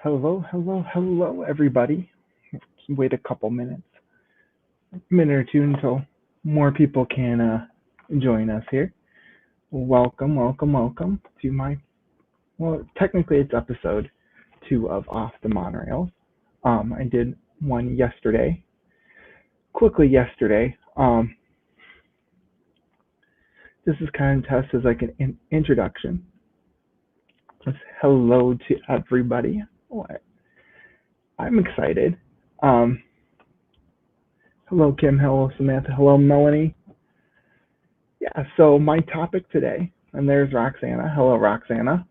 Hello, hello, hello, everybody. Wait a couple minutes, minute or two until more people can join us here. Welcome, welcome, welcome to my, well, technically it's episode 2 of Off the Monorails. I did one yesterday, quickly yesterday. This is kind of test as like an introduction. Just hello to everybody. Oh, I'm excited. Um, Hello, Kim. Hello, Samantha. Hello, Melanie. Yeah, so my topic today, and there's Roxana. Hello, Roxana.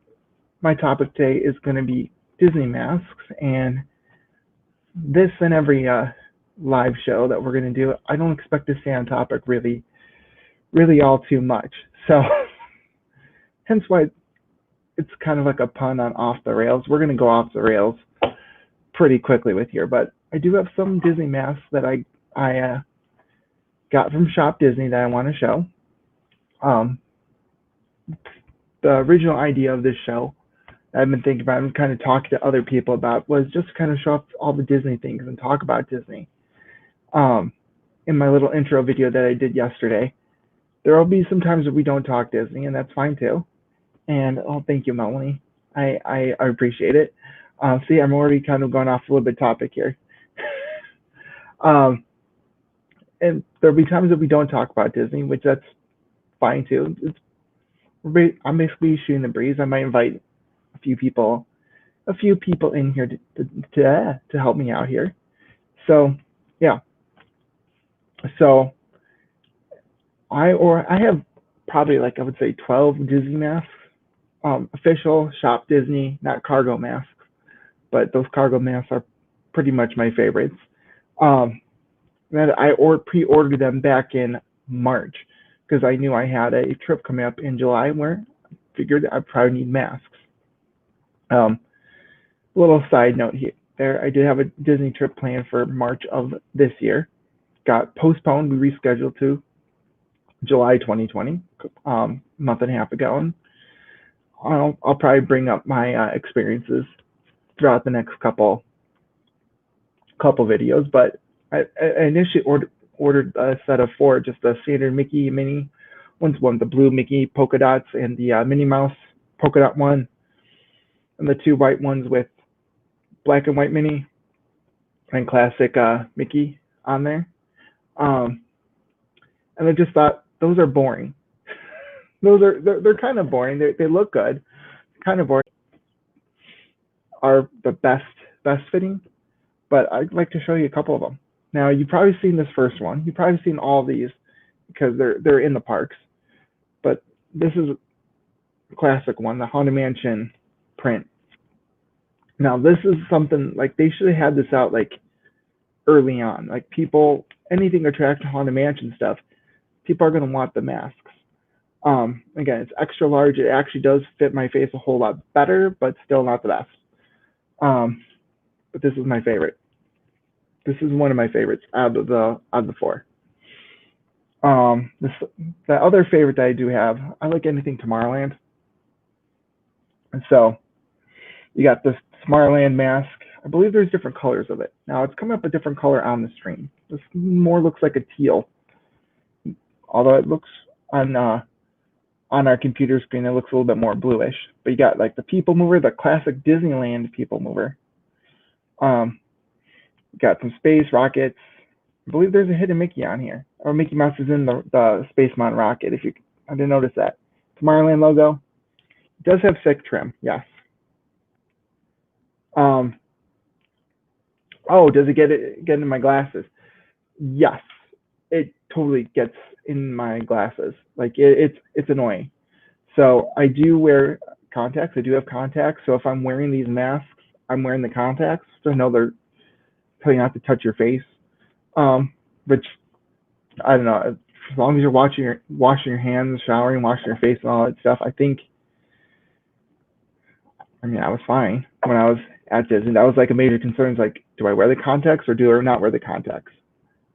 My topic today is going to be Disney masks, and this and every live show that we're going to do, I don't expect to stay on topic really all too much. So, hence why it's kind of like a pun on off the rails. We're going to go off the rails pretty quickly with here, but I do have some Disney masks that I got from Shop Disney that I want to show. Um, the original idea of this show I've been thinking about and kind of talking to other people about was just to kind of show off all the Disney things and talk about Disney. In my little intro video that I did yesterday, there will be some times that we don't talk Disney, and that's fine too. And oh, thank you, Melanie. I appreciate it. See, I'm already kind of going off a little bit topic here. um, and there'll be times that we don't talk about Disney, which that's fine too. I'm basically shooting the breeze. I might invite a few people in here to help me out here. So yeah. So I have probably like I would say 12 Disney masks. Official Shop Disney, not cargo masks, but those cargo masks are pretty much my favorites. That I pre-ordered them back in March because I knew I had a trip coming up in July where I figured I'd probably need masks. Little side note here. There, I did have a Disney trip planned for March of this year. Got postponed. We rescheduled to July 2020, month and a half ago. And I'll probably bring up my experiences throughout the next couple videos. But I initially ordered a set of 4, just the standard Mickey Mini ones, one the blue Mickey polka dots and the Minnie Mouse polka dot one, and the 2 white ones with black and white Minnie and classic Mickey on there. And I just thought those are boring. They're kind of boring. They look good, kind of boring. Are the best fitting, but I'd like to show you a couple of them. Now you've probably seen this first one. You've probably seen all these because they're in the parks. But this is a classic one, the Haunted Mansion print. Now this is something like they should have had this out like early on. Like people, anything attracted to Haunted Mansion stuff, people are gonna want the masks. Again, it's extra large. It actually does fit my face a whole lot better, but still not the best. But this is my favorite. This is one of my favorites out of the 4. The other favorite that I do have, I like anything Tomorrowland. And so you got this Tomorrowland mask. I believe there's different colors of it. Now it's coming up a different color on the stream. This more looks like a teal, although it looks on our computer screen it looks a little bit more bluish. But you got like the People Mover, the classic Disneyland People Mover. Got some space rockets. I believe there's a hidden Mickey on here, or Mickey Mouse is in the Space Mountain rocket. I didn't notice that. Tomorrowland logo. It does have thick trim, yes. Oh, does it get in my glasses? Yes, it totally gets in my glasses. Like it's annoying. So I do wear contacts. I do have contacts. So if I'm wearing these masks, I'm wearing the contacts. So I know they're telling you not to touch your face. Which I don't know. As long as you're washing your hands, showering, washing your face, and all that stuff, I think. I mean, I was fine when I was at Disney. That was like a major concern. Like, do I wear the contacts or do I not wear the contacts?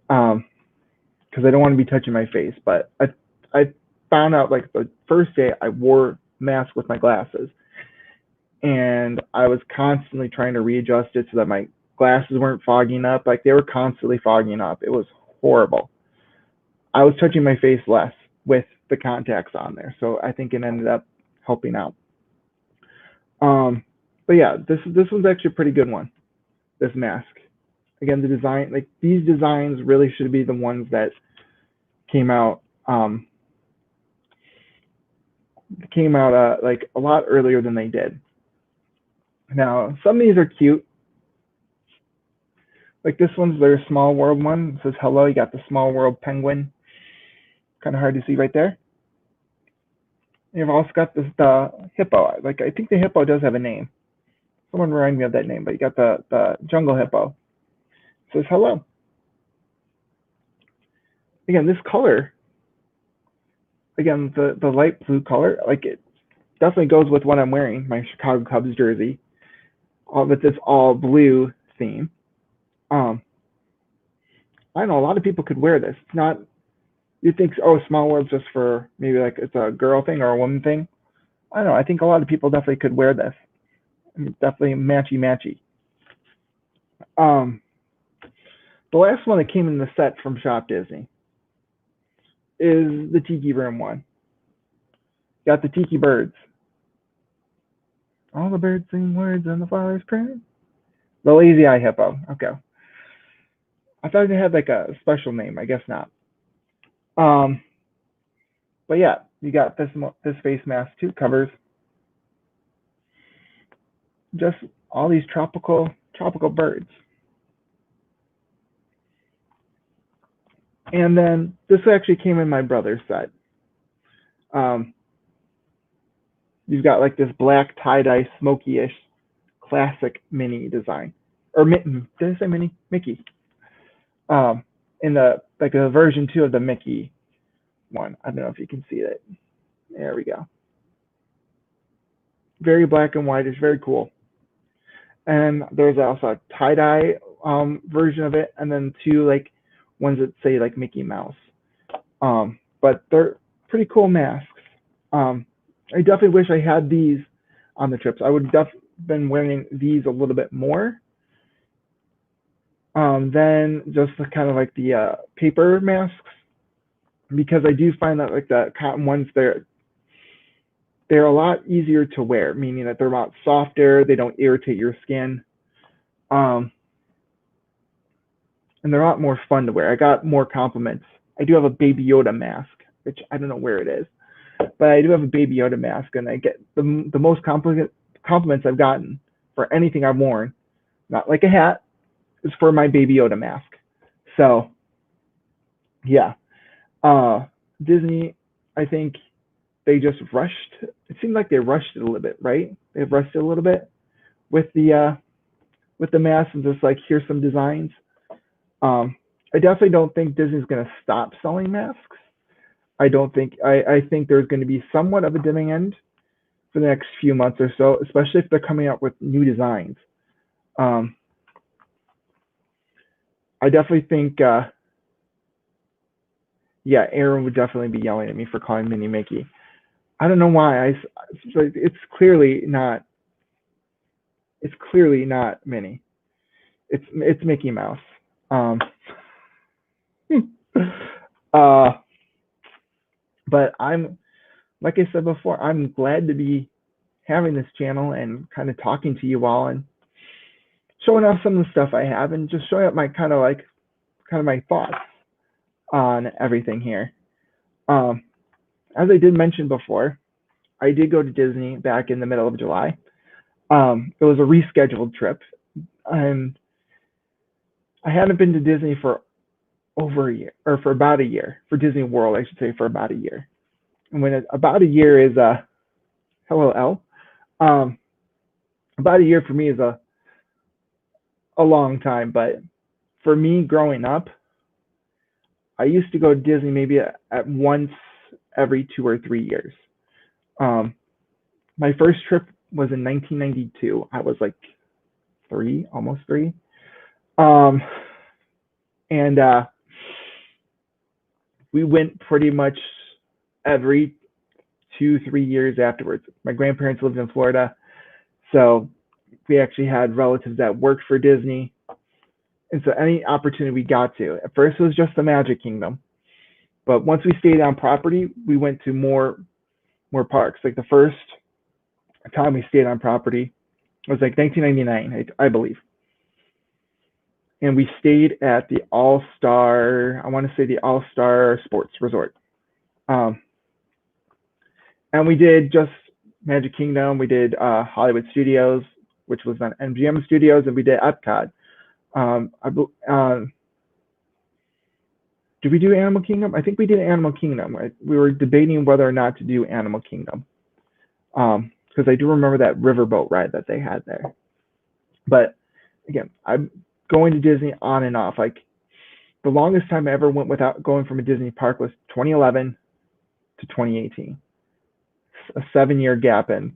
Because I don't want to be touching my face. But I found out like the first day I wore mask with my glasses, and I was constantly trying to readjust it so that my glasses weren't fogging up. Like they were constantly fogging up. It was horrible. I was touching my face less with the contacts on there, so I think it ended up helping out. But yeah, this one's actually a pretty good one. This mask. Again, the design, like these designs really should be the ones that came out like a lot earlier than they did. Now, some of these are cute. Like this one's their Small World one. It says hello. You got the Small World penguin. Kind of hard to see right there. You've also got the hippo. Like I think the hippo does have a name. Someone remind me of that name, but you got the jungle hippo. It says hello. Again, this color, again, the light blue color, like it definitely goes with what I'm wearing, my Chicago Cubs jersey, with this all blue theme. I know a lot of people could wear this. It's not, you think, oh, Small World's just for maybe like it's a girl thing or a woman thing. I don't know. I think a lot of people definitely could wear this. I mean, definitely matchy. The last one that came in the set from Shop Disney is the Tiki Room one. Got the Tiki Birds. All the birds sing words and the flowers cry. The Lazy Eye Hippo. Okay. I thought it had like a special name. I guess not. But yeah, you got this face mask too. Covers just all these tropical birds. And then this actually came in my brother's set. You've got like this black tie-dye smoky-ish classic Minnie design. Or did I say Minnie? Mickey. In the like a version 2 of the Mickey one. I don't know if you can see it. There we go. Very black and white. It's very cool. And there's also a tie-dye version of it, and then 2 like ones that say like Mickey Mouse. But they're pretty cool masks. I definitely wish I had these on the trips. I would have been wearing these a little bit more than just the kind of like the paper masks, because I do find that like the cotton ones, they're a lot easier to wear, meaning that they're a lot softer, they don't irritate your skin, and they're a lot more fun to wear. I got more compliments. I do have a Baby Yoda mask, which I don't know where it is, but I do have a Baby Yoda mask, and I get the most compliments I've gotten for anything I've worn, not like a hat, is for my Baby Yoda mask. So yeah, Disney, I think they just rushed. It seemed like they rushed it a little bit, right? They've rushed it a little bit with the mask and just like, here's some designs. I definitely don't think Disney's going to stop selling masks. I think there's going to be somewhat of a dimming end for the next few months or so, especially if they're coming out with new designs. I definitely think, yeah, Aaron would definitely be yelling at me for calling Minnie Mickey. I don't know why. It's clearly not. It's clearly not Minnie. It's Mickey Mouse. But I'm, like I said before, I'm glad to be having this channel and kind of talking to you all and showing off some of the stuff I have and just showing up my kind of my thoughts on everything here. As I did mention before, I did go to Disney back in the middle of July. It was a rescheduled trip, and I hadn't been to Disney for over a year, or for about a year, for Disney World, I should say, for about a year. And when about a year is hello L, about a year for me is a long time, but for me growing up, I used to go to Disney maybe at once every 2 or 3 years. My first trip was in 1992. I was like 3, almost 3. And we went pretty much every 2-3 years afterwards. My grandparents lived in Florida, So we actually had relatives that worked for Disney. And so any opportunity we got to, at first it was just the Magic Kingdom. But once we stayed on property, we went to more parks. Like the first time we stayed on property was like 1999, I believe. And we stayed at the All-Star, I want to say the All-Star Sports Resort. Um, and we did just Magic Kingdom. We did Hollywood Studios, which was on MGM Studios, and we did Epcot. Did we do Animal Kingdom? I think we did Animal Kingdom. Right? We were debating whether or not to do Animal Kingdom. Because I do remember that riverboat ride that they had there. But again, I'm going to Disney on and off. Like the longest time I ever went without going from a Disney park was 2011 to 2018, a 7-year gap, and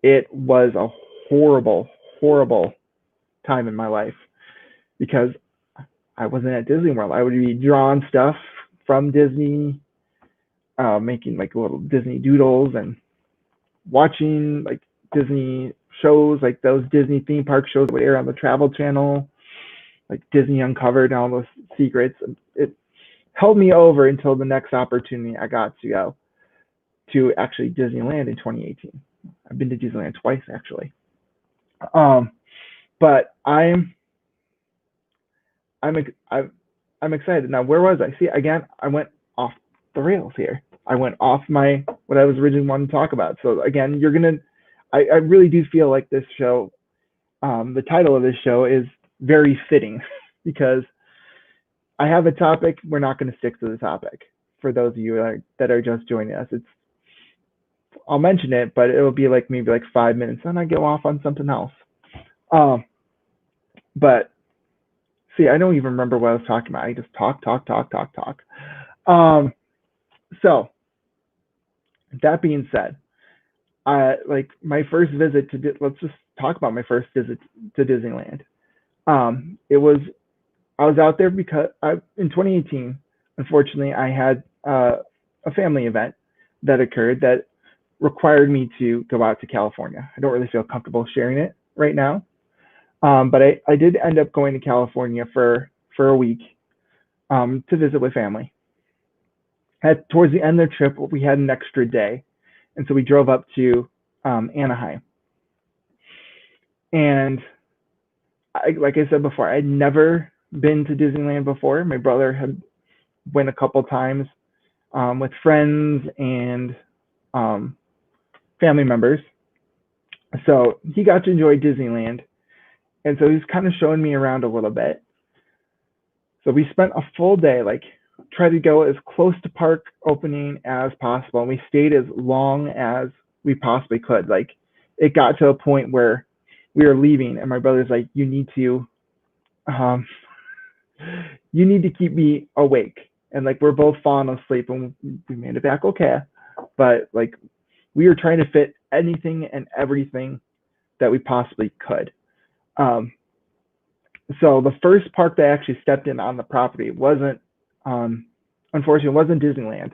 it was a horrible, horrible time in my life because I wasn't at Disney World. I would be drawing stuff from Disney, making like little Disney doodles and watching like Disney shows, like those Disney theme park shows that would air on the Travel Channel, like Disney Uncovered and all those secrets. It held me over until the next opportunity I got to go to actually Disneyland in 2018. I've been to Disneyland twice actually. But I'm excited. Now, where was I? See, again, I went off the rails here. I went off what I was originally wanting to talk about. So again, I really do feel like this show, the title of this show is very fitting because I have a topic. We're not going to stick to the topic for those of you that are just joining us. I'll mention it, but it'll be like maybe like 5 minutes, and I go off on something else. But see, I don't even remember what I was talking about. I just talk. So that being said, like my first visit let's just talk about my first visit to Disneyland. I was out there because in 2018, unfortunately, I had a family event that occurred that required me to go out to California. I don't really feel comfortable sharing it right now. But I did end up going to California for a week to visit with family. Towards the end of the trip, we had an extra day. And so we drove up to Anaheim. And like I said before, I'd never been to Disneyland before. My brother had went a couple times with friends and family members. So he got to enjoy Disneyland. And so he's kind of showing me around a little bit. So we spent a full day, like tried to go as close to park opening as possible. And we stayed as long as we possibly could. Like it got to a point where we were leaving and my brother's like, you need to keep me awake. And like, we're both falling asleep and we made it back okay. But like, we were trying to fit anything and everything that we possibly could. So the first park that I actually stepped in on the property wasn't, unfortunately, it wasn't Disneyland.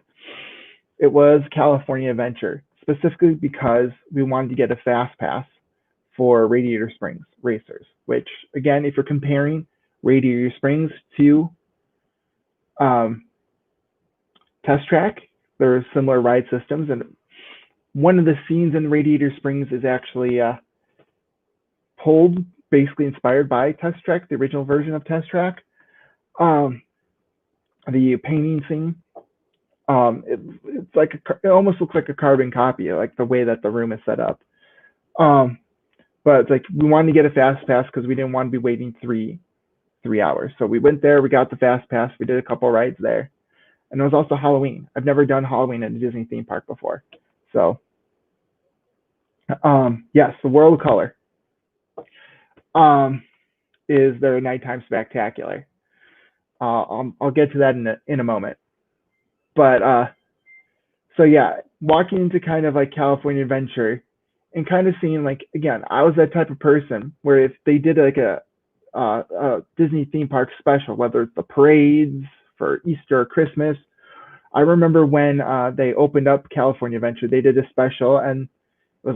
It was California Adventure, specifically because we wanted to get a fast pass for Radiator Springs Racers, which again, if you're comparing Radiator Springs to Test Track, there are similar ride systems, and one of the scenes in Radiator Springs is actually pulled, basically inspired by Test Track, the original version of Test Track. The painting scene, it's like it almost looks like a carbon copy, like the way that the room is set up. But it's like we wanted to get a fast pass because we didn't want to be waiting three hours. So we went there, we got the fast pass, we did a couple rides there, and it was also Halloween. I've never done Halloween at a Disney theme park before, so yes, the World of Color is their nighttime spectacular. I'll get to that in a moment. But so yeah, walking into kind of like California Adventure and kind of seeing like, again, I was that type of person where if they did like a Disney theme park special, whether it's the parades for Easter or Christmas, I remember when they opened up California Adventure, they did a special and It was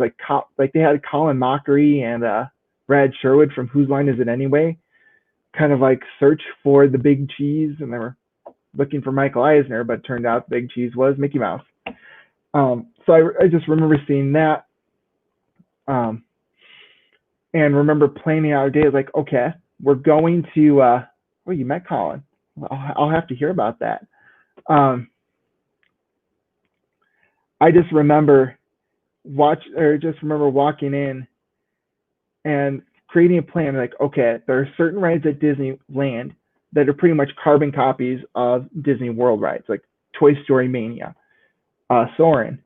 like they had Colin Mockery and Brad Sherwood from Whose Line Is It Anyway? Kind of like search for the big cheese, and they were looking for Michael Eisner, but it turned out the big cheese was Mickey Mouse. So I just remember seeing that, and remember planning out a day. Like, okay, we're going to. Oh, you met Colin. I'll have to hear about that. I just remember walking in and creating a plan. Like, okay, there are certain rides at Disneyland that are pretty much carbon copies of Disney World rides, like Toy Story Mania, Soarin',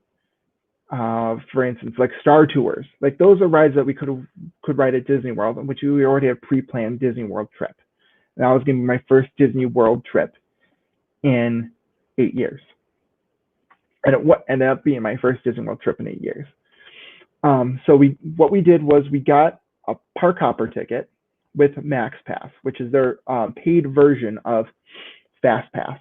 for instance, like Star Tours. Like those are rides that we could ride at Disney World, in which we already had pre-planned Disney World trip. And that was going to be my first Disney World trip in 8 years. And it ended up being my first Disney World trip in 8 years. So what we did was we got a park hopper ticket with Max Pass, which is their paid version of Fast Pass.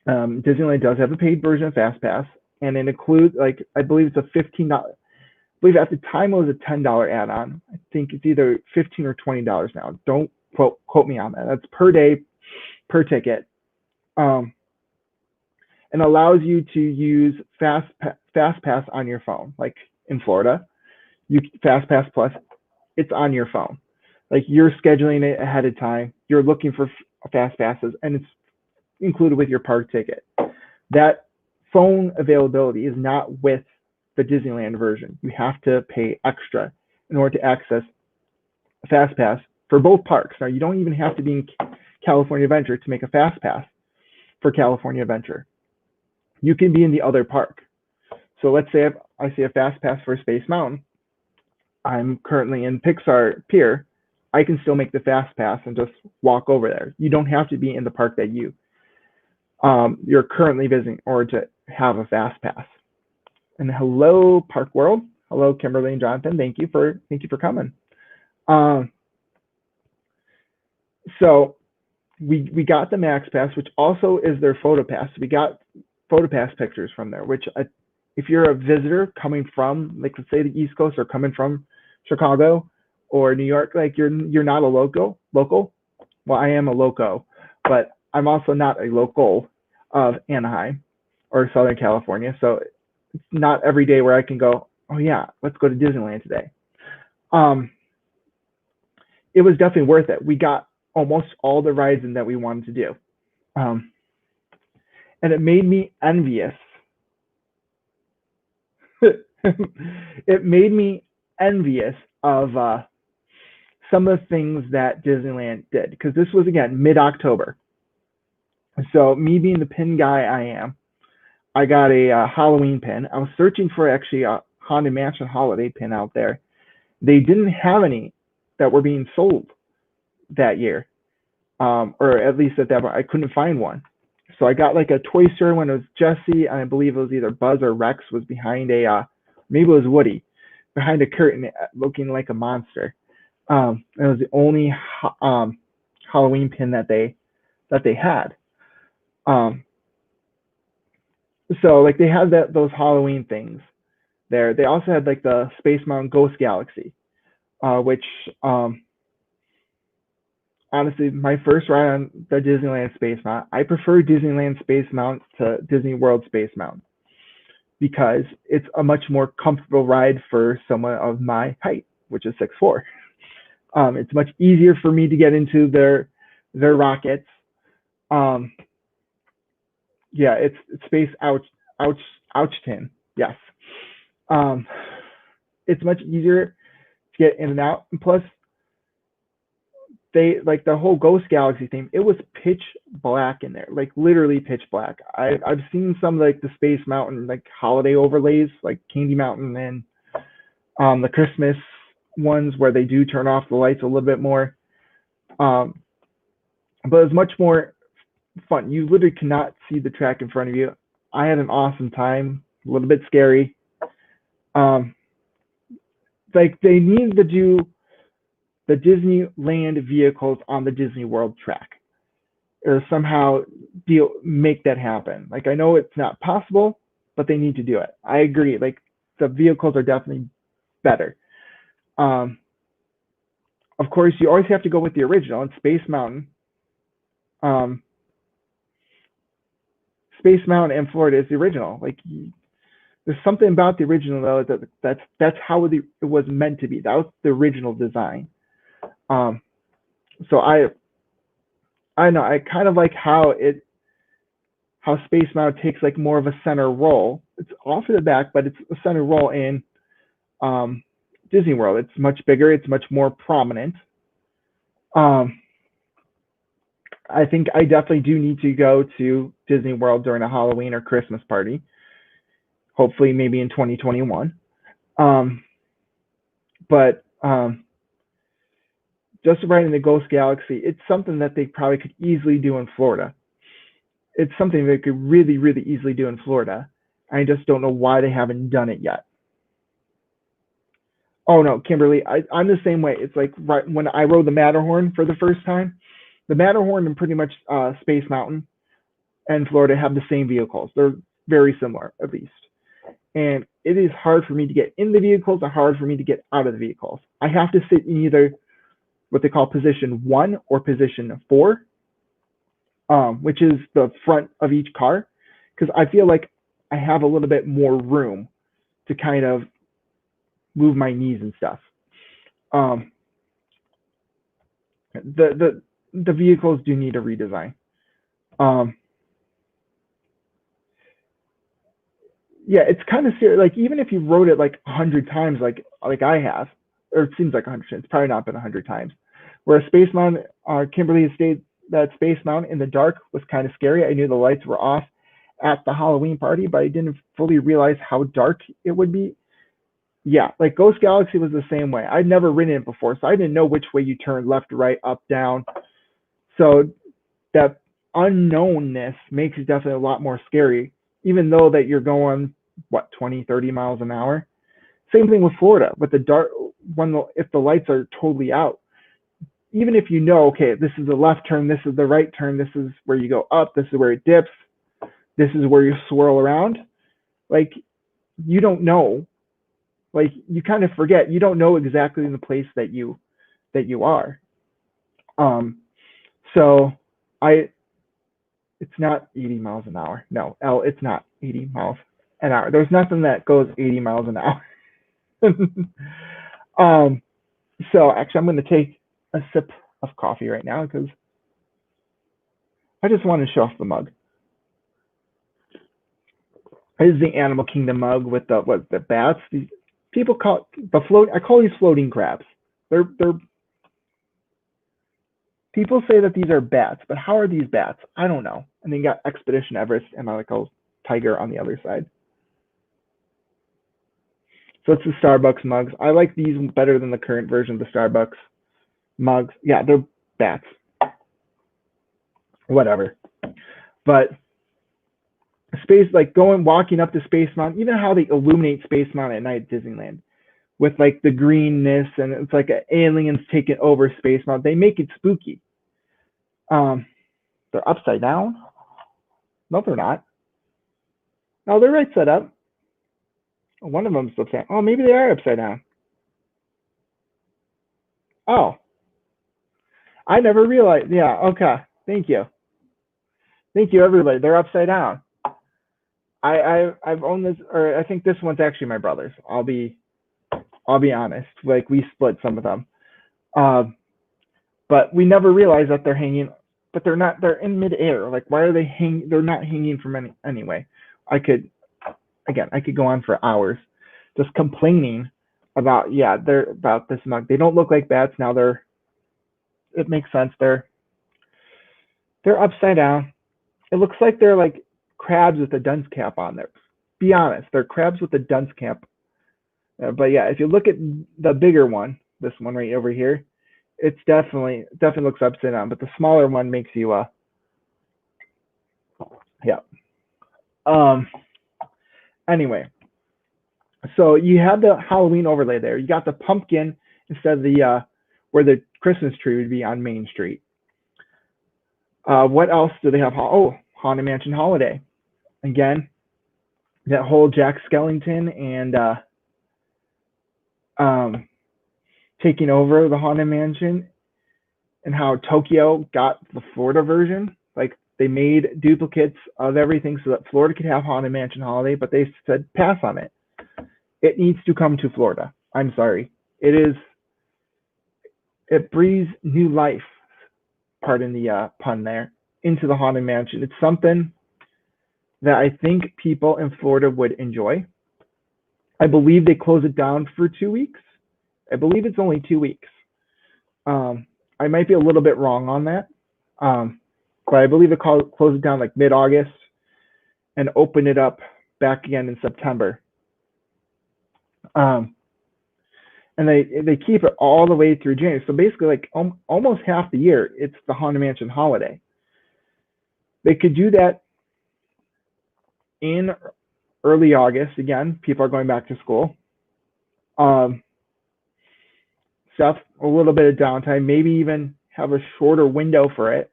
Disneyland does have a paid version of Fast Pass, and it includes, like, I believe it's a $15. I believe at the time it was a $10 add-on. I think it's either $15 or $20 now. Don't quote me on that. That's per day, per ticket. And allows you to use Fast Pass on your phone. Like in Florida, Fast Pass Plus, it's on your phone. Like you're scheduling it ahead of time. You're looking for Fast Passes, and it's included with your park ticket. That phone availability is not with the Disneyland version. You have to pay extra in order to access Fast Pass for both parks. Now, you don't even have to be in California Adventure to make a Fast Pass for California Adventure. You can be in the other park. So let's say I see a Fast Pass for Space Mountain. I'm currently in Pixar Pier. I can still make the Fast Pass and just walk over there. You don't have to be in the park that you're currently visiting or to have a Fast Pass. And hello, Park World. Hello, Kimberly and Jonathan. Thank you for coming. So we got the Max Pass, which also is their Photo Pass. We got Photo Pass pictures from there, which if you're a visitor coming from, like, let's say the East Coast, or coming from Chicago or New York, like you're not a local. Well, I am a loco, but I'm also not a local of Anaheim or Southern California. So it's not every day where I can go, oh yeah, let's go to Disneyland today. It was definitely worth it. We got almost all the rides in that we wanted to do. And it made me envious. It made me envious of some of the things that Disneyland did, because this was, again, mid-October. So me being the pin guy I am, I got a Halloween pin. I was searching for actually a Haunted Mansion holiday pin out there. They didn't have any that were being sold that year, or at least at that point, I couldn't find one. So I got like a Toy Story one. It was Jessie, and I believe it was either Buzz or Rex was behind maybe it was Woody, behind a curtain looking like a monster. It was the only Halloween pin that they had. So like they had those Halloween things there. They also had like the Space Mountain Ghost Galaxy, which honestly, my first ride on the Disneyland Space Mountain, I prefer Disneyland Space Mountain to Disney World Space Mountain, because it's a much more comfortable ride for someone of my height, which is 6'4". It's much easier for me to get into their rockets. Yeah, it's Space Ouchton. Yes. It's much easier to get in and out. And plus, they, like, the whole Ghost Galaxy theme, it was pitch black in there, like literally pitch black. I've seen some like the Space Mountain like holiday overlays, like Candy Mountain and the Christmas ones, where they do turn off the lights a little bit more. But it's much more fun. You literally cannot see the track in front of you. I had an awesome time. A little bit scary. Like they need to do the Disneyland vehicles on the Disney World track, or somehow make that happen. Like, I know it's not possible, but they need to do it. I agree. Like, the vehicles are definitely better. Of course, you always have to go with the original. And Space Mountain. Space Mountain in Florida is the original. Like, there's something about the original though that's how it was meant to be. That was the original design. So I know I kind of like how Space Mountain takes like more of a center role. It's off in the back, but it's a center role in Disney World. It's much bigger. It's much more prominent. I think I definitely do need to go to Disney World during a Halloween or Christmas party. Hopefully, maybe in 2021. But just right in the Ghost Galaxy, it's something that they probably could easily do in Florida. It's something they could really, really easily do in Florida. I just don't know why they haven't done it yet. Oh no, Kimberly, I'm the same way. It's like right when I rode the Matterhorn for the first time, the Matterhorn and pretty much Space Mountain and Florida have the same vehicles. They're very similar, at least. And it is hard for me to get in the vehicles or hard for me to get out of the vehicles. I have to sit in either what they call position 1 or position 4, which is the front of each car, because I feel like I have a little bit more room to kind of move my knees and stuff. The vehicles do need a redesign. Yeah, it's kind of serious. Like, even if you rode it like 100 times, like I have, or it seems like 100 times, it's probably not been 100 times. Where Space Mountain, Kimberly has stated that Space Mountain in the dark was kind of scary. I knew the lights were off at the Halloween party, but I didn't fully realize how dark it would be. Yeah, like Ghost Galaxy was the same way. I'd never ridden it before, so I didn't know which way you turn, left, right, up, down. So that unknownness makes it definitely a lot more scary, even though that you're going, what, 20, 30 miles an hour. Same thing with Florida, with the dark, if the lights are totally out. Even if you know, okay, this is the left turn, this is the right turn, this is where you go up, this is where it dips, this is where you swirl around, like, you don't know. Like, you kind of forget. You don't know exactly in the place that you are. So it's not 80 miles an hour. No, it's not 80 miles an hour. There's nothing that goes 80 miles an hour. So actually, I'm going to take a sip of coffee right now because I just want to show off the mug. This is the Animal Kingdom mug with the bats. People call it I call these floating crabs. They're people say that these are bats, but how are these bats? I don't know. And then you got Expedition Everest and like a tiger on the other side. So it's the Starbucks mugs. I like these better than the current version of the Starbucks mugs. Yeah, they're bats. Whatever. But walking up to Space Mountain, even how they illuminate Space Mountain at night at Disneyland with like the greenness, and it's like aliens taking over Space Mountain. They make it spooky. They're upside down. No, they're not. No, they're right side up. One of them's upside. Oh, maybe they are upside down. Oh, I never realized. Yeah. Okay. Thank you. Thank you, everybody. They're upside down. I've owned this, or I think this one's actually my brother's. I'll be honest. Like, we split some of them, but we never realized that they're hanging. But they're not. They're in midair. Like, why are they hanging? They're not hanging from anyway. I could go on for hours, just complaining about this mug. They don't look like bats now. It makes sense. They're upside down. It looks like they're like crabs with a dunce cap on there. Be honest, they're crabs with a dunce cap. But yeah, if you look at the bigger one, this one right over here, it's definitely looks upside down. But the smaller one makes you yeah. Anyway, so you have the Halloween overlay there. You got the pumpkin instead of the where the Christmas tree would be on Main Street. What else do they have? Oh, Haunted Mansion Holiday. Again, that whole Jack Skellington and taking over the Haunted Mansion, and how Tokyo got the Florida version. Like they made duplicates of everything so that Florida could have Haunted Mansion Holiday, but they said pass on it. It needs to come to Florida. I'm sorry. It breathes new life, pardon the pun there, into the Haunted Mansion. It's something that I think people in Florida would enjoy. I believe they close it down for 2 weeks. I believe it's only 2 weeks. I might be a little bit wrong on that, but I believe it closed it down like mid-August and open it up back again in September. And they keep it all the way through January. So basically, like almost half the year, it's the Haunted Mansion holiday. They could do that in early August. Again, people are going back to school. Stuff, a little bit of downtime, maybe even have a shorter window for it.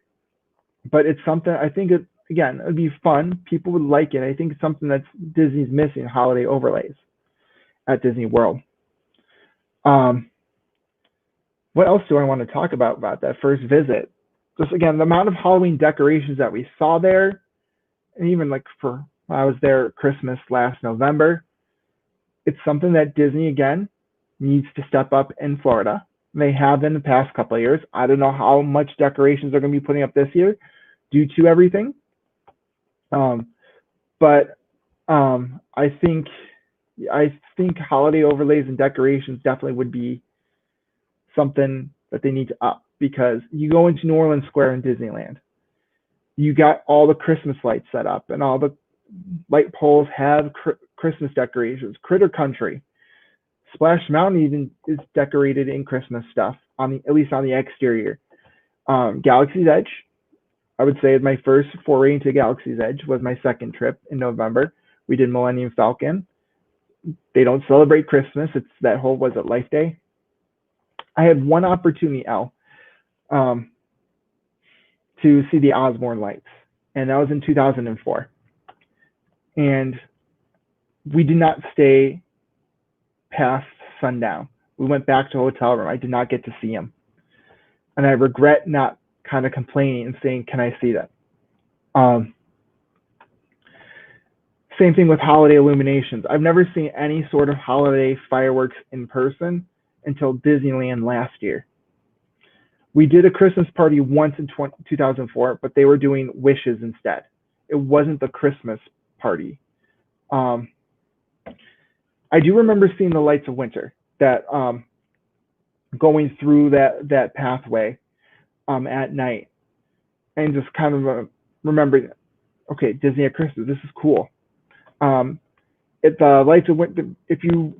But it's something I think it would be fun. People would like it. I think it's something that Disney's missing, holiday overlays at Disney World. What else do I want to talk about that first visit? Just again, the amount of Halloween decorations that we saw there, and even like for when I was there Christmas last November, it's something that Disney again needs to step up in Florida. They have in the past couple of years. I don't know how much decorations they're going to be putting up this year due to everything. But I think holiday overlays and decorations definitely would be something that they need to up, because you go into New Orleans Square in Disneyland, you got all the Christmas lights set up and all the light poles have Christmas decorations. Critter Country, Splash Mountain even is decorated in Christmas stuff, at least on the exterior. Galaxy's Edge, I would say my first foray into Galaxy's Edge was my second trip in November. We did Millennium Falcon. They don't celebrate Christmas. It's that whole, was it Life Day? I had one opportunity, to see the Osborne lights, and that was in 2004. And we did not stay past sundown. We went back to a hotel room. I did not get to see him. And I regret not kind of complaining and saying, can I see that? Same thing with holiday illuminations. I've never seen any sort of holiday fireworks in person until Disneyland last year. We did a Christmas party once in 2004, but they were doing wishes instead. It wasn't the Christmas party. I do remember seeing the lights of winter that going through that pathway at night, and just kind of remembering, okay, Disney at Christmas, this is cool. If the lights of winter, if you've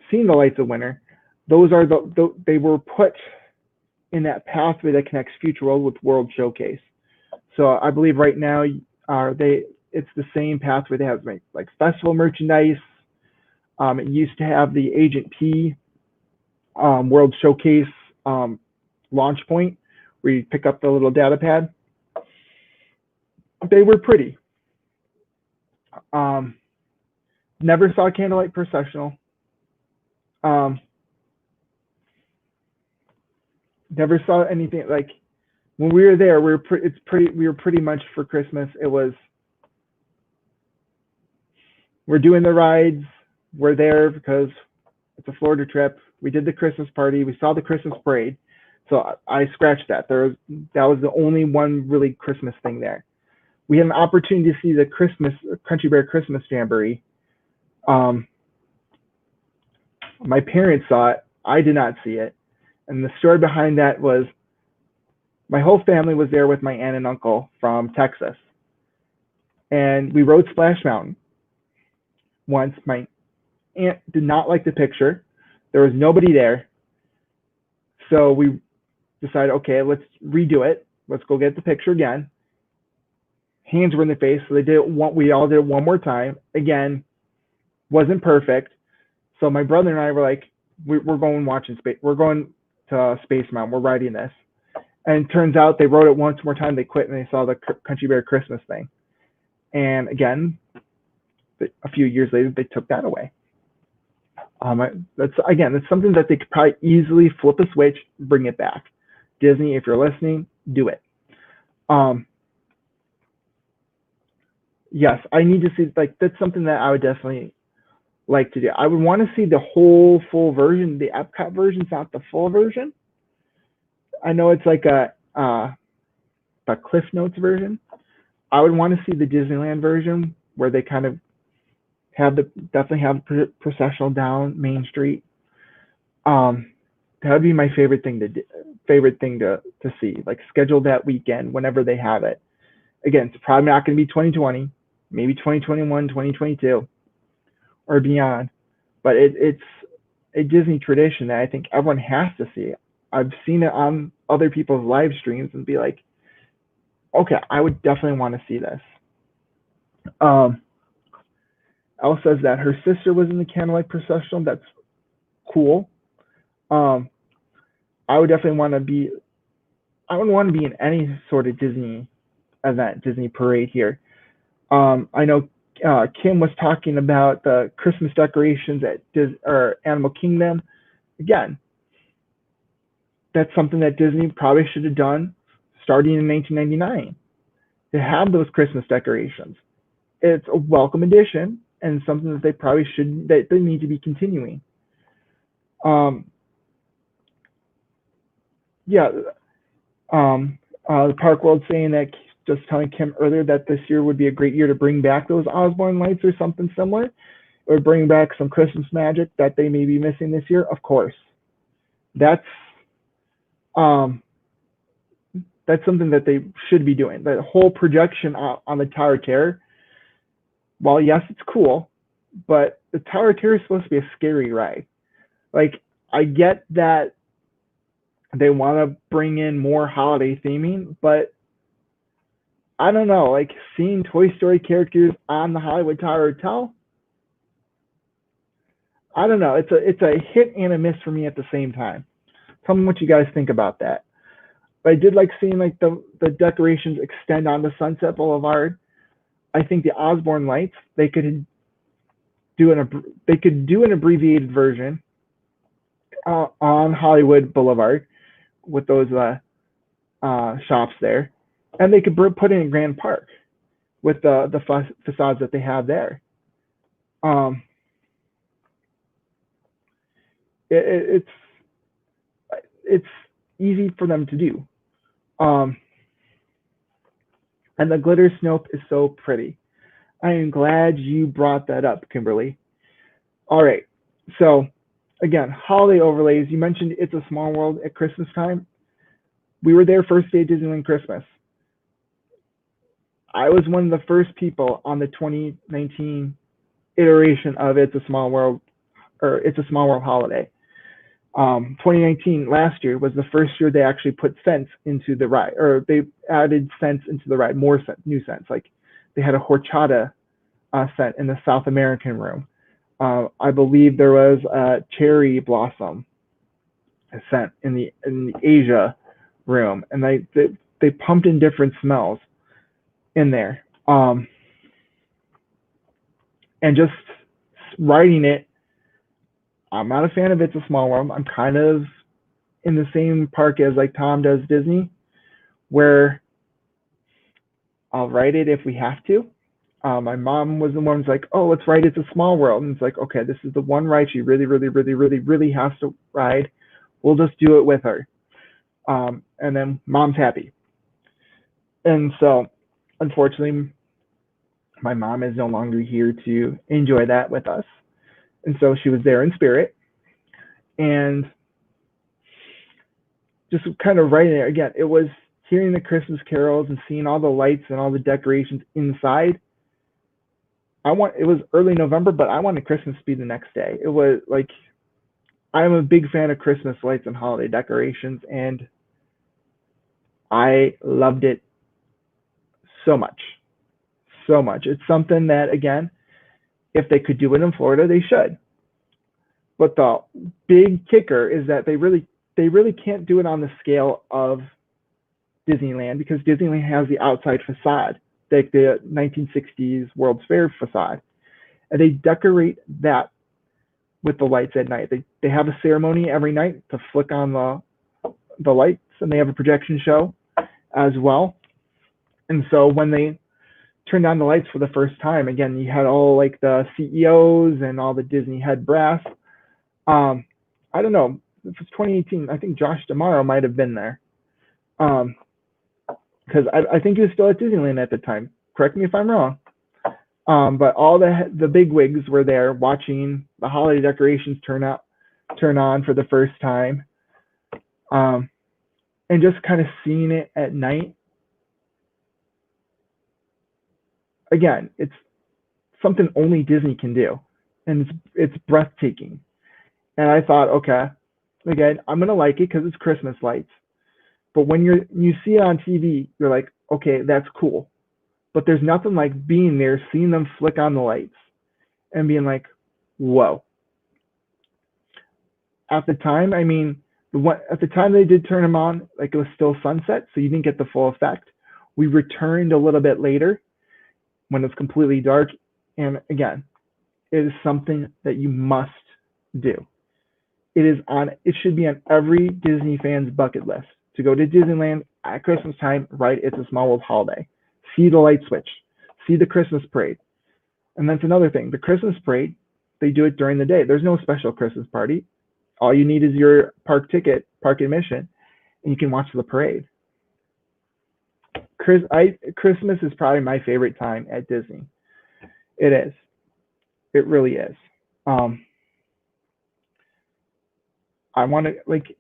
seen the lights of winter, those are they were put in that pathway that connects Future World with World Showcase. So I believe right now it's the same pathway. They have like festival merchandise. It used to have the Agent P World Showcase launch point where you pick up the little data pad. They were pretty. Never saw a candlelight processional. Never saw anything like when we were there. We were pretty much for Christmas. It was, we're doing the rides. We're there because it's a Florida trip. We did the Christmas party. We saw the Christmas parade. So I scratched that. That was the only one really Christmas thing there. We had an opportunity to see the Country Bear Christmas Jamboree. My parents saw it. I did not see it. And the story behind that was my whole family was there with my aunt and uncle from Texas. And we rode Splash Mountain. Once my aunt did not like the picture. There was nobody there. So we decided, okay, let's redo it. Let's go get the picture again. Hands were in the face, so we all did it one more time. Again, wasn't perfect. So my brother and I were like, we're going watching space. We're going to Space Mountain. We're riding this. And it turns out they rode it once more time. They quit and they saw the Country Bear Christmas thing. And again, a few years later, they took that away. That's something that they could probably easily flip a switch, bring it back. Disney, if you're listening, do it. Yes, I need to see, like, that's something that I would definitely like to do. I would want to see the whole full version. The Epcot version is not the full version. I know it's like a Cliff Notes version. I would want to see the Disneyland version where they kind of definitely have processional down Main Street. That would be my favorite thing to see. Like, schedule that weekend whenever they have it. Again, it's probably not going to be 2020, maybe 2021, 2022, or beyond. But it's a Disney tradition that I think everyone has to see. I've seen it on other people's live streams and be like, okay, I would definitely want to see this. Elle says that her sister was in the Candlelight Processional. That's cool. I would definitely want to be. I would want to be in any sort of Disney event, Disney parade here. I know Kim was talking about the Christmas decorations at Animal Kingdom. Again, that's something that Disney probably should have done starting in 1999 to have those Christmas decorations. It's a welcome addition and something that they need to be continuing. The Park World saying that, just telling Kim earlier that this year would be a great year to bring back those Osborne lights or something similar. It would bring back some Christmas magic that they may be missing this year. Of course, that's something that they should be doing. The whole projection on the Tower of Terror, while yes, it's cool, but the Tower of Terror is supposed to be a scary ride. Like, I get that they want to bring in more holiday theming, but I don't know, like, seeing Toy Story characters on the Hollywood Tower Hotel, I don't know. It's a hit and a miss for me at the same time. Tell me what you guys think about that. But I did like seeing, like, the decorations extend onto Sunset Boulevard. I think the Osborne lights, they could do an abbreviated version on Hollywood Boulevard with those shops there, and they could put in Grand Park with the facades that they have there. It's easy for them to do. And the glitter Snope is so pretty. I am glad you brought that up, Kimberly. All right, so again, holiday overlays. You mentioned It's a Small World at Christmas time. We were there first day of Disneyland Christmas. I was one of the first people on the 2019 iteration of It's a Small World holiday. 2019, last year, was the first year they actually put scents into the ride, or they added scents into the ride, more new scents. Like, they had a horchata scent in the South American room. I believe there was a cherry blossom scent in the Asia room, and they pumped in different smells in there. And just writing it, I'm not a fan of It's a Small World. I'm kind of in the same park as, like, Tom does Disney, where I'll write it if we have to. My mom was the one who's like, oh, let's write It's a Small World. And it's like, okay, this is the one ride she really, really, really, really, really has to ride. We'll just do it with her. And then mom's happy. And so, unfortunately, my mom is no longer here to enjoy that with us. And so she was there in spirit. And just kind of writing it again, it was hearing the Christmas carols and seeing all the lights and all the decorations inside. It was early November, but I wanted Christmas to be the next day. It was like, I'm a big fan of Christmas lights and holiday decorations, and I loved it so much. So much. It's something that, again, if they could do it in Florida, they should. But the big kicker is that they really can't do it on the scale of Disneyland, because Disneyland has the outside facade, like the 1960s World's Fair facade, and they decorate that with the lights at night. They have a ceremony every night to flick on the lights, and they have a projection show as well. And so when they turned on the lights for the first time, again, you had all like the CEOs and all the Disney head brass. I don't know, if it's 2018, I think Josh D'Amaro might have been there. Because I think he was still at Disneyland at the time. Correct me if I'm wrong. But all the big wigs were there watching the holiday decorations turn on for the first time. And just kind of seeing it at night. Again, it's something only Disney can do, and it's breathtaking. And I thought, okay, again, I'm gonna like it because it's Christmas lights. But when you see it on TV, you're like, okay, that's cool. But there's nothing like being there, seeing them flick on the lights, and being like, whoa. At the time, I mean, at the time they did turn them on, like it was still sunset, so you didn't get the full effect. We returned a little bit later when it's completely dark, and again, it is something that you must do. It should be on every Disney fan's bucket list to go to Disneyland at Christmas time, right? It's a Small World holiday. See the light switch, see the Christmas parade. And that's another thing. The Christmas parade, they do it during the day. There's no special Christmas party. All you need is your park ticket, park admission, and you can watch the parade. Christmas is probably my favorite time at Disney. It is. It really is. I want to, like,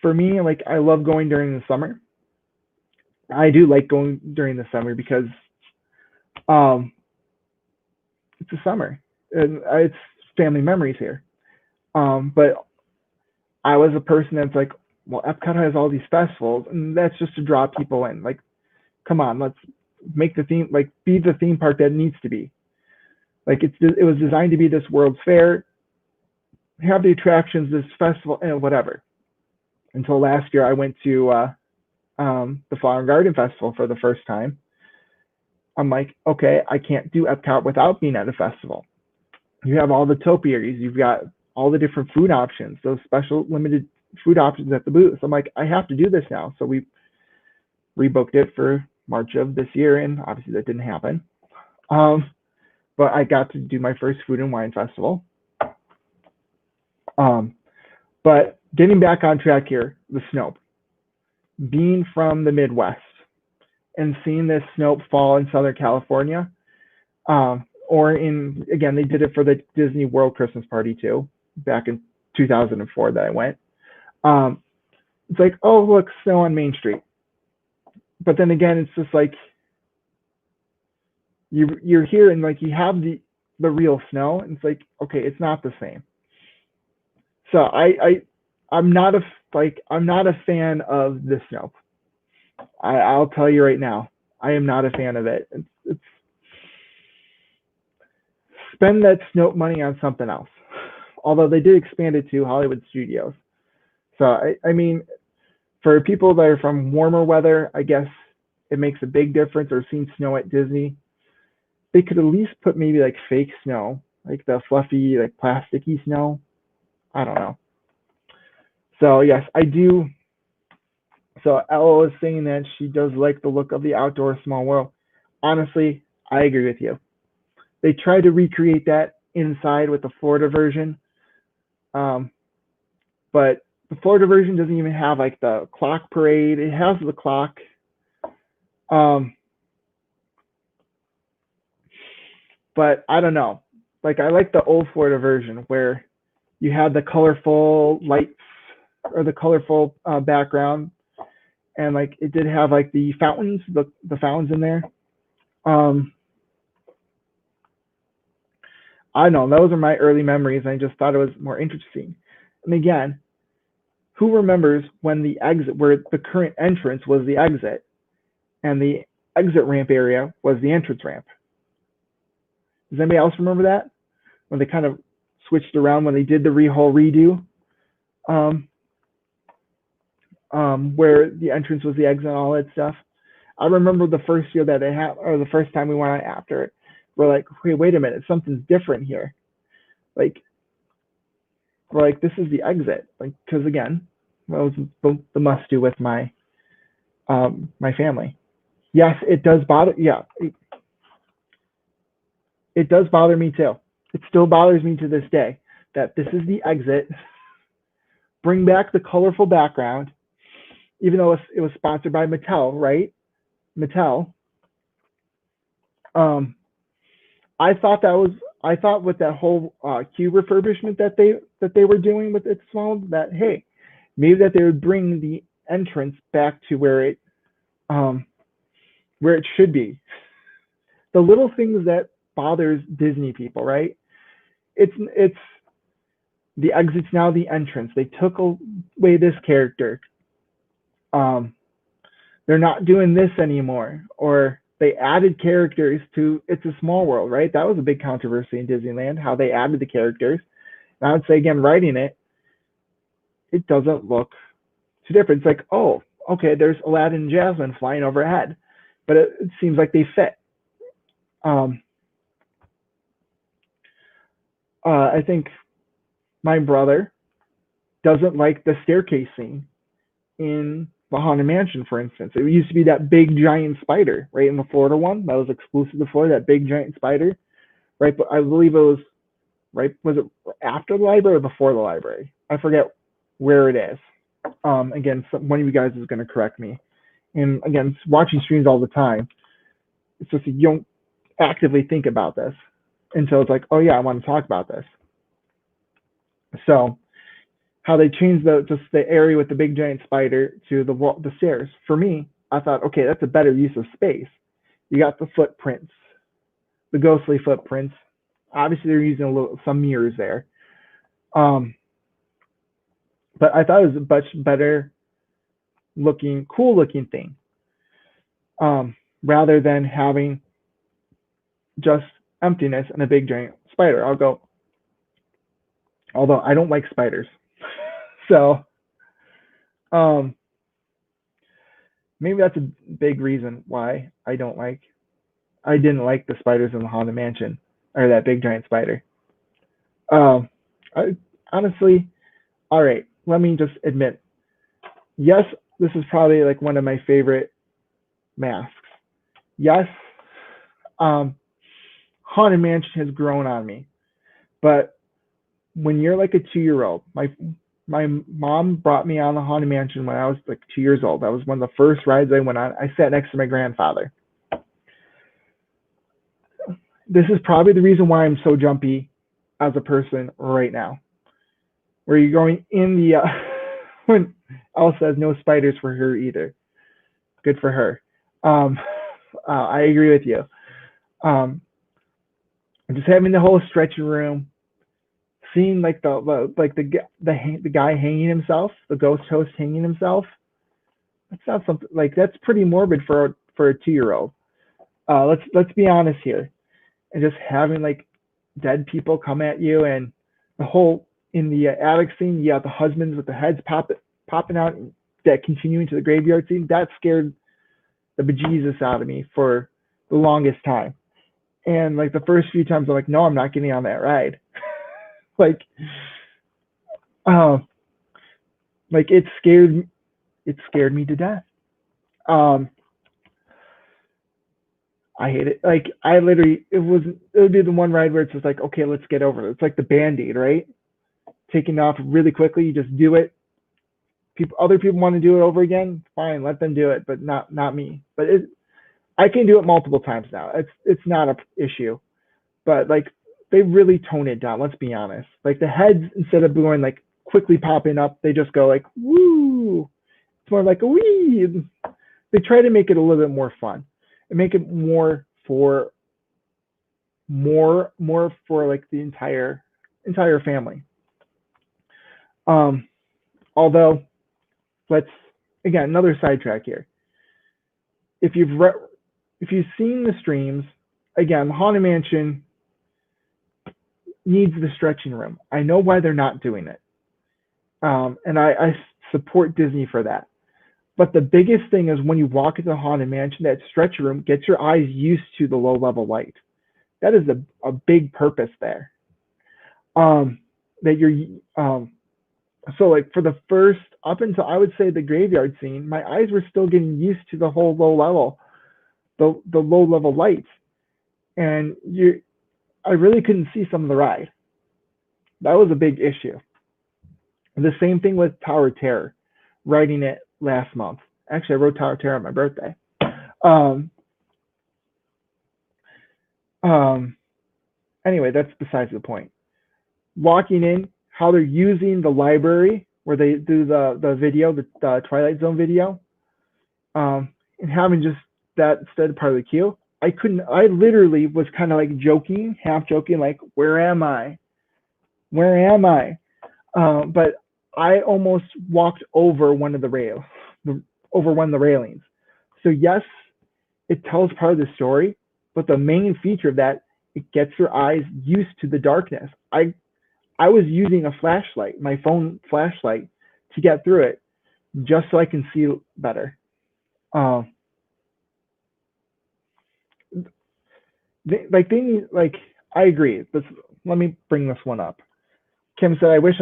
for me, like, I love going during the summer. I do like going during the summer because it's the summer and it's family memories here. But I was a person that's like, well, Epcot has all these festivals, and that's just to draw people in. Like, come on, let's make the theme, like, be the theme park that it needs to be. Like, it was designed to be this World's Fair, have the attractions, this festival, and whatever. Until last year, I went to the Flower and Garden Festival for the first time. I'm like, okay, I can't do Epcot without being at a festival. You have all the topiaries, you've got all the different food options, those special limited food options at the booth. I'm like, I have to do this now. So we rebooked it for March of this year, and obviously that didn't happen. But I got to do my first food and wine festival. But getting back on track here, the Snope. Being from the Midwest and seeing this Snope fall in Southern California, or again, they did it for the Disney World Christmas party too, back in 2004 that I went. It's like, oh, look, snow on Main Street. But then again, it's just like, you're here and like you have the real snow, and it's like, okay, it's not the same. So I'm not a fan of the Snope. I'll tell you right now, I am not a fan of it. It's spend that Snope money on something else. Although they did expand it to Hollywood Studios. So I mean, for people that are from warmer weather, I guess it makes a big difference. Or seeing snow at Disney, they could at least put maybe like fake snow, like the fluffy, like plasticky snow. I don't know. So yes, I do. So Ella was saying that she does like the look of the outdoor Small World. Honestly, I agree with you. They tried to recreate that inside with the Florida version, but the Florida version doesn't even have like the clock parade. It has the clock. But I don't know. Like, I like the old Florida version where you had the colorful lights or the colorful background, and like it did have like the fountains, the fountains in there. I don't know, those are my early memories. I just thought it was more interesting. And again, who remembers when the exit, where the current entrance was the exit, and the exit ramp area was the entrance ramp? Does anybody else remember that? When they kind of switched around when they did the whole redo, where the entrance was the exit and all that stuff. I remember the first year that they had, or the first time we went out after it, we're like, wait a minute, something's different here. Like, like this is the exit, like because again, that was the must do with my family. Yes, it does bother. Yeah, it does bother me too. It still bothers me to this day that this is the exit. Bring back the colorful background, even though it was sponsored by Mattel, right? Mattel. Um, I thought with that whole cube refurbishment that they were doing with its phone, that hey, maybe that they would bring the entrance back to um where it should be. The little things that bothers Disney people, right? It's the exit's now the entrance. They took away this character. Um, they're not doing this anymore, or they added characters to It's a Small World, right? That was a big controversy in Disneyland, how they added the characters. And I would say again, writing it doesn't look too different. It's like, oh, okay, there's Aladdin and Jasmine flying overhead, but it seems like they fit. Um, I think my brother doesn't like the staircase scene in the Haunted Mansion, for instance. It used to be that big giant spider, right, in the Florida one that was exclusive to Florida, that big giant spider, right? But I believe it was right. Was it after the library or before the library? I forget where it is. Again, one of you guys is going to correct me. And again, watching streams all the time, it's just you don't actively think about this until it's like, oh yeah, I want to talk about this. So how they changed the area with the big giant spider to the stairs. For me, I thought, okay, that's a better use of space. You got the footprints, the ghostly footprints. Obviously, they're using some mirrors there. But I thought it was a much better looking, cool looking thing. Rather than having just emptiness and a big giant spider. Although I don't like spiders. So maybe that's a big reason why I didn't like the spiders in the Haunted Mansion, or that big giant spider. I honestly, all right, let me just admit, yes, this is probably like one of my favorite masks. Yes, Haunted Mansion has grown on me, but when you're like a 2-year-old, my mom brought me on the Haunted Mansion when I was like 2 years old. That was one of the first rides I went on. I sat next to my grandfather. This is probably the reason why I'm so jumpy as a person right now. Where you're going in the when Elsa says no spiders for her either. Good for her. I agree with you. Um, just having the whole stretching room, seeing like the guy hanging himself, the ghost host hanging himself. That's not something like that's pretty morbid for a 2-year-old. Let's be honest here, and just having like dead people come at you, and the whole in the attic scene, you got the husbands with the heads popping out that continuing to the graveyard scene. That scared the bejesus out of me for the longest time. And like the first few times, I'm like, no, I'm not getting on that ride. like, uh, like it scared me to death. Um, I hate it. Like I literally, it would be the one ride where it's just like, okay, let's get over it. It's like the Band-Aid, right? Taking off really quickly, you just do it. Other people want to do it over again, fine, let them do it, but not me. But I can do it multiple times now. It's not a issue. But like they really tone it down. Let's be honest. Like the heads, instead of going like quickly popping up, they just go like woo. It's more like a wee. They try to make it a little bit more fun and make it more for like the entire family. Although let's again another sidetrack here. If you've seen the streams, again, the Haunted Mansion needs the stretching room. I know why they're not doing it, and I support Disney for that. But the biggest thing is when you walk into the Haunted Mansion, that stretching room gets your eyes used to the low level light. That is a big purpose there. that you're so like for the first up until I would say the graveyard scene, my eyes were still getting used to the whole low level, the low level lights, and I really couldn't see some of the ride. That was a big issue. And the same thing with Tower of Terror, writing it last month. Actually, I wrote Tower of Terror on my birthday. Um, um, anyway, that's besides the point. Walking in, how they're using the library where they do the video, the Twilight Zone video, and having just that instead of part of the queue. I literally was kind of like joking, half joking, like, where am I? Where am I? But I almost walked over one of the rails, over one of the railings. So yes, it tells part of the story, but the main feature of that, it gets your eyes used to the darkness. I was using a flashlight, my phone flashlight, to get through it, just so I can see better. They need, like, I agree. Let me bring this one up. Kim said, I wish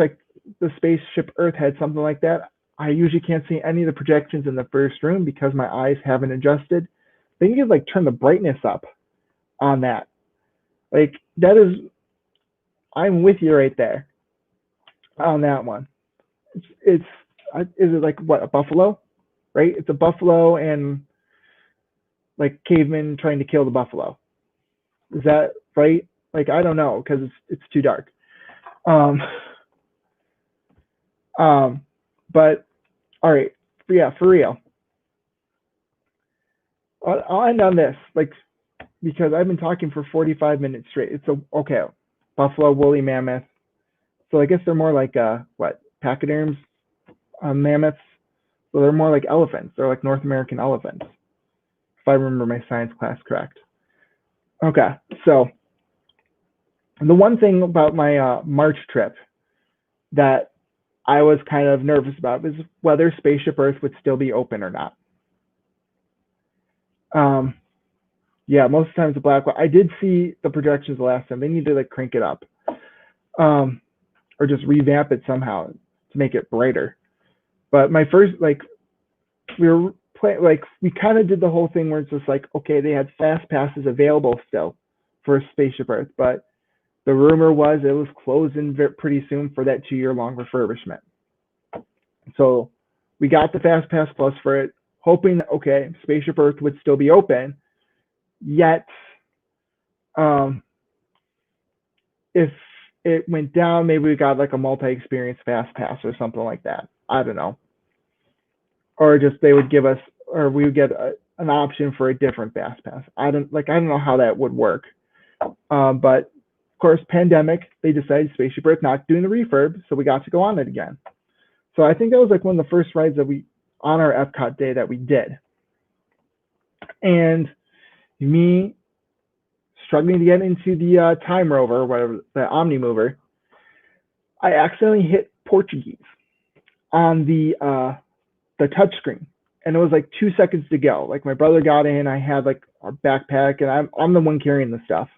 the spaceship Earth had something like that. I usually can't see any of the projections in the first room because my eyes haven't adjusted. They need to like turn the brightness up on that. Like that is, I'm with you right there on that one. Is it like what, a buffalo, right? It's a buffalo and like cavemen trying to kill the buffalo. Is that right? Like I don't know because it's too dark. But all right, yeah, for real. I'll end on this, like, because I've been talking for 45 minutes straight. It's okay, buffalo, woolly mammoth. So I guess they're more like what, pachyderms, mammoths. So they're more like elephants. They're like North American elephants, if I remember my science class correct. Okay, so the one thing about my March trip that I was kind of nervous about was whether Spaceship Earth would still be open or not. Yeah, most of the time it's a black. I did see the projections the last time. They need to like crank it up, or just revamp it somehow to make it brighter. But my first, like, we were playing, like, we kind of did the whole thing where it's just like, okay, they had fast passes available still for Spaceship Earth, but the rumor was it was closing pretty soon for that 2-year long refurbishment. So we got the Fast Pass Plus for it, hoping that, okay, Spaceship Earth would still be open. Yet, if it went down, maybe we got like a multi-experience Fast Pass or something like that. I don't know. Or just they would give us, or we would get an option for a different Fast Pass. I don't know how that would work. But of course, pandemic, they decided Spaceship Earth not doing the refurb, so we got to go on it again. So I think that was like one of the first rides that we, on our Epcot day, that we did. And me struggling to get into the Time Rover, whatever, the Omni Mover, I accidentally hit Portuguese on the touchscreen, and it was like 2 seconds to go. Like my brother got in, I had like a backpack, and I'm the one carrying the stuff,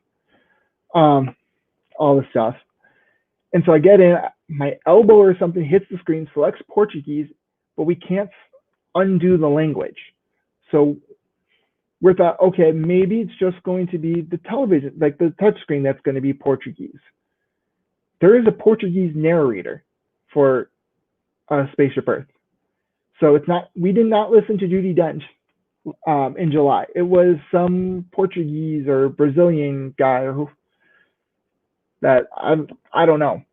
all the stuff. And so I get in, my elbow or something hits the screen, selects Portuguese, but we can't undo the language. So we thought, okay, maybe it's just going to be the television, like the touchscreen, that's going to be Portuguese. There is a Portuguese narrator for Spaceship Earth. So it's not, we did not listen to Judi Dench in July. It was some Portuguese or Brazilian guy that I don't know,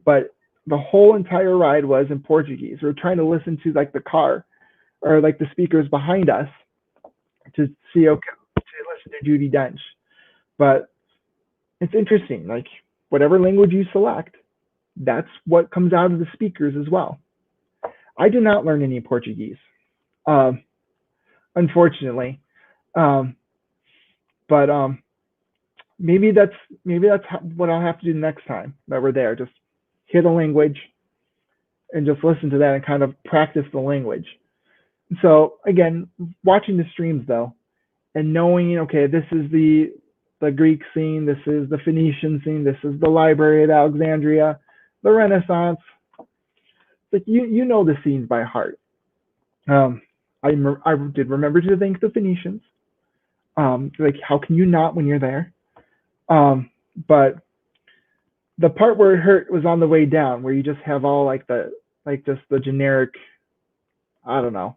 but the whole entire ride was in Portuguese. We were trying to listen to like the car or like the speakers behind us to see, okay, to listen to Judi Dench. But it's interesting, like whatever language you select, that's what comes out of the speakers as well. I did not learn any Portuguese, unfortunately, but maybe that's what I'll have to do next time that we're there. Just hear the language and just listen to that and kind of practice the language. So again, watching the streams though, and knowing, okay, this is the Greek scene, this is the Phoenician scene, this is the library at Alexandria, the Renaissance. Like you know the scenes by heart. Um, I did remember to thank the Phoenicians. Like how can you not when you're there? But the part where it hurt was on the way down, where you just have all just the generic, I don't know,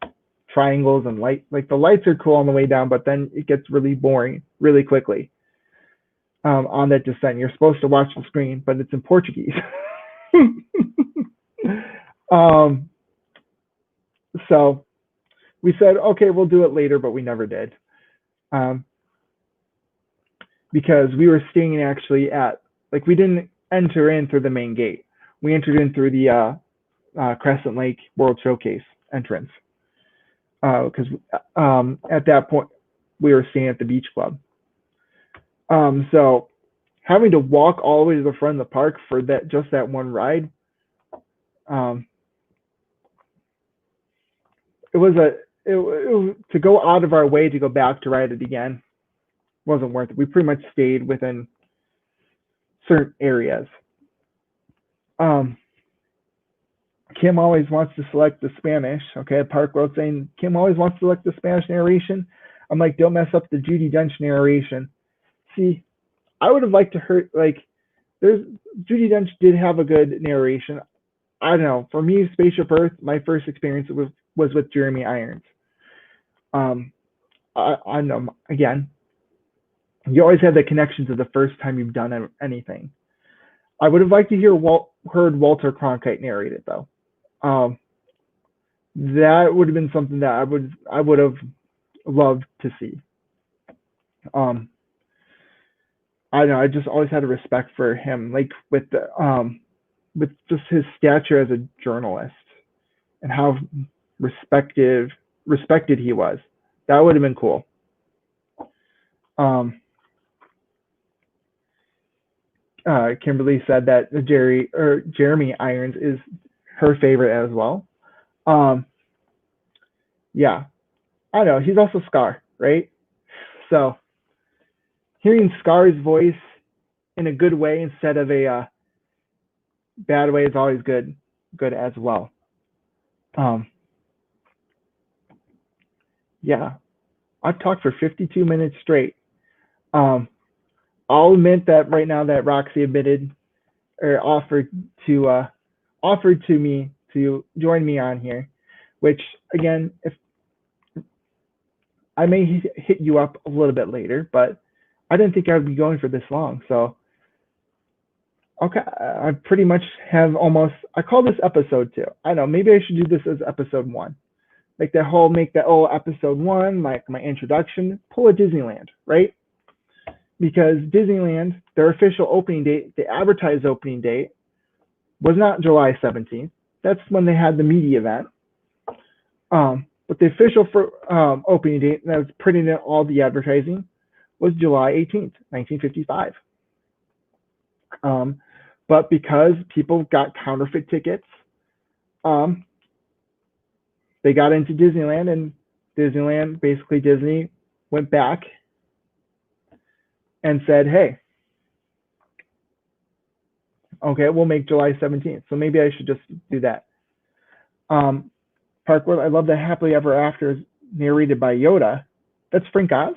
triangles and light. Like the lights are cool on the way down, but then it gets really boring really quickly. On that descent, you're supposed to watch the screen, but it's in Portuguese. um, so we said, okay, we'll do it later, but we never did. Because we were staying actually we didn't enter in through the main gate. We entered in through the Crescent Lake World Showcase entrance. Because at that point, we were staying at the Beach Club. So having to walk all the way to the front of the park for just that one ride, it was to go out of our way to go back to ride it again wasn't worth it. We pretty much stayed within certain areas. Kim always wants to select the Spanish. Okay, Park Road saying Kim always wants to select the Spanish narration. I'm like, don't mess up the Judi Dench narration. See, I would have liked to hear Judi Dench did have a good narration. I don't know. For me, Spaceship Earth, my first experience was with Jeremy Irons. I know, again, you always have the connection to the first time you've done anything. I would have liked to heard Walter Cronkite narrate it though. That would have been something that I would have loved to see. I don't know. I just always had a respect for him, like with just his stature as a journalist and how respected he was. That would have been cool. Kimberly said that Jeremy Irons is her favorite as well. Yeah, I know he's also Scar, right? So hearing Scar's voice in a good way instead of a bad way is always good as well. Yeah, I've talked for 52 minutes straight. I'll admit that right now that Roxy admitted or offered to me to join me on here, which again, if I may hit you up a little bit later, but I didn't think I'd be going for this long. So, okay, I pretty much have I call this episode 2. I know, maybe I should do this as episode 1. Make that whole episode 1, like my introduction, pull a Disneyland, right? Because Disneyland, their official opening date, the advertised opening date, was not July 17th. That's when they had the media event. But the official opening date that was printed in all the advertising was July 18th, 1955. But because people got counterfeit tickets, they got into Disneyland, and Disney went back and said, hey, okay, we'll make July 17th. So maybe I should just do that. Parkwood, I love that Happily Ever After is narrated by Yoda. That's Frank Oz?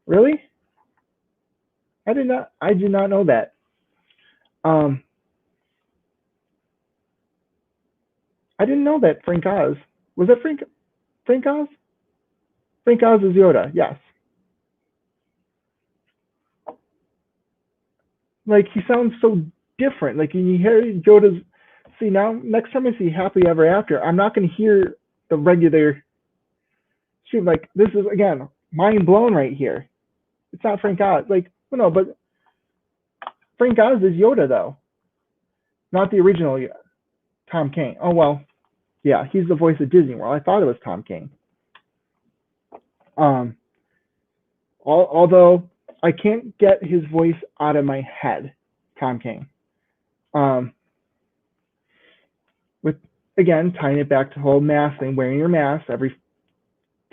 Really? I did not know that. I didn't know that Frank Oz. Was that Frank Oz? Frank Oz is Yoda, yes. Like, he sounds so different. Like, when you hear Yoda's... See, now, next time I see Happily Ever After, I'm not going to hear the regular... Shoot, like, this is, again, mind blown right here. It's not Frank Oz. Like, no, but Frank Oz is Yoda, though. Not the original Tom Kane. Oh, well, yeah, he's the voice of Disney World. I thought it was Tom Kane. Although I can't get his voice out of my head, Tom Kane. With, again, tying it back to the whole mask thing, wearing your mask every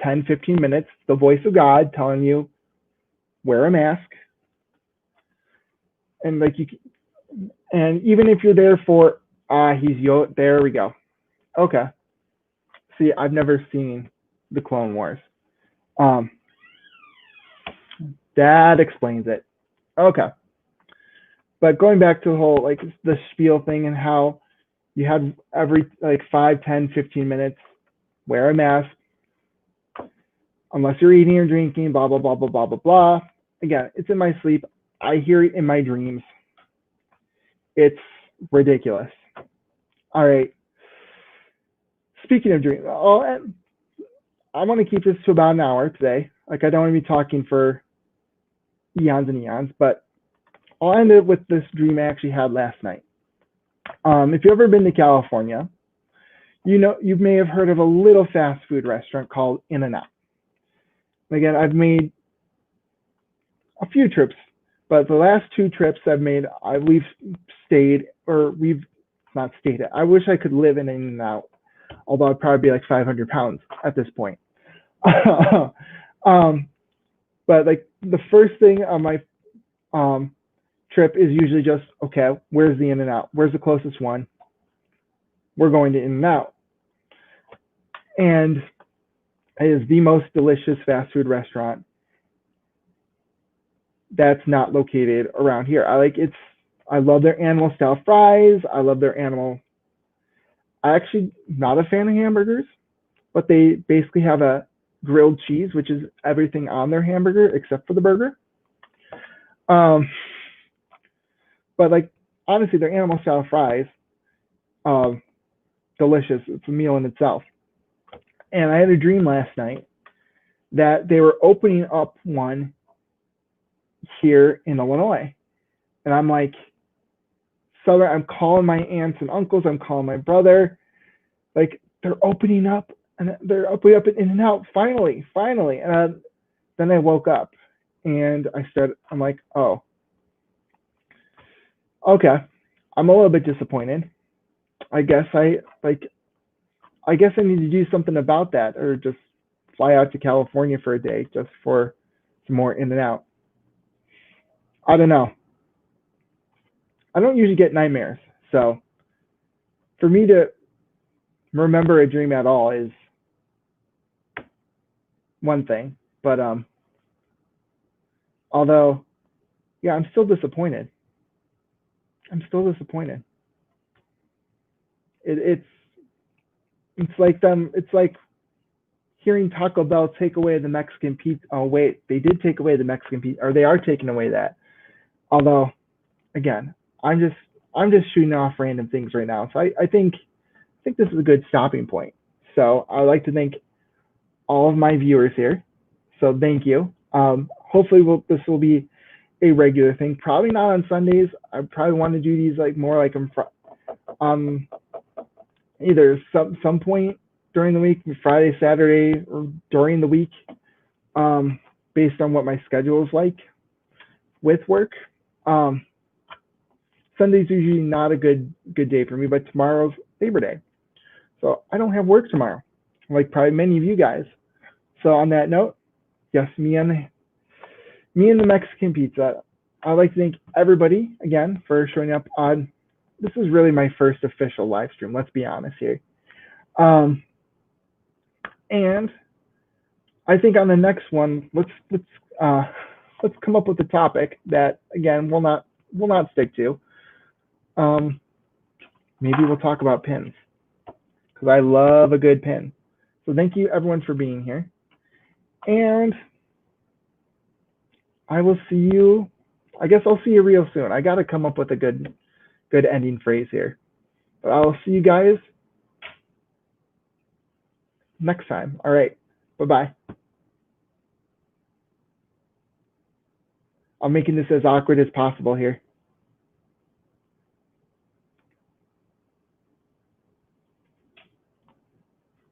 10, 15 minutes, the voice of God telling you, wear a mask. And like And even if you're there for, there we go. Okay. See, I've never seen the Clone Wars. Um, that explains it. Okay. But going back to the whole, like, the spiel thing and how you had every, like, 5, 10, 15 minutes, wear a mask, unless you're eating or drinking, blah, blah, blah, blah, blah, blah, blah. Again, it's in my sleep. I hear it in my dreams. It's ridiculous. All right. Speaking of dreams, I want to keep this to about an hour today. Like, I don't want to be talking for eons and eons, but I'll end it with this dream I actually had last night. If you've ever been to California, you may have heard of a little fast food restaurant called In-N-Out. Again, I've made a few trips, but the last 2 trips I've made, we've stayed, or we've not stayed. I wish I could live in In-N-Out, although I'd probably be like 500 pounds at this point. But like the first thing on my trip is usually just, okay, where's the In-N-Out? Where's the closest one? We're going to In-N-Out. And it is the most delicious fast food restaurant that's not located around here. I love their animal style fries. I love their animal. I actually not a fan of hamburgers, but they basically have a grilled cheese, which is everything on their hamburger except for the burger. But like, honestly, their animal style fries, delicious. It's a meal in itself. And I had a dream last night that they were opening up one here in Illinois. And I'm like, Southern, I'm calling my aunts and uncles, I'm calling my brother, like, they're opening up, and they're opening up In-N-Out, finally. And then I woke up and I'm like, oh, okay. I'm a little bit disappointed. I guess I need to do something about that, or just fly out to California for a day just for some more In-N-Out. I don't know. I don't usually get nightmares, so for me to remember a dream at all is one thing. But although, yeah, I'm still disappointed. It's like them. It's like hearing Taco Bell take away the Mexican pizza. Oh wait, they did take away the Mexican pizza, or they are taking away that. Although, again, I'm just shooting off random things right now. So I think this is a good stopping point. So I'd like to thank all of my viewers here. So thank you. Hopefully this will be a regular thing. Probably not on Sundays. I probably want to do these like more like either some point during the week, Friday, Saturday, or during the week, based on what my schedule is like with work. Sunday's usually not a good day for me, but tomorrow's Labor Day, so I don't have work tomorrow, like probably many of you guys. So on that note, yes, me and the Mexican pizza. I'd like to thank everybody again for showing up on. This is really my first official live stream. Let's be honest here. And I think on the next one, let's come up with a topic that, again, we'll not stick to. Maybe we'll talk about pins, because I love a good pin. So thank you everyone for being here, and I will see you. I guess I'll see you real soon. I got to come up with a good ending phrase here, but I'll see you guys next time. All right, bye-bye. I'm making this as awkward as possible here.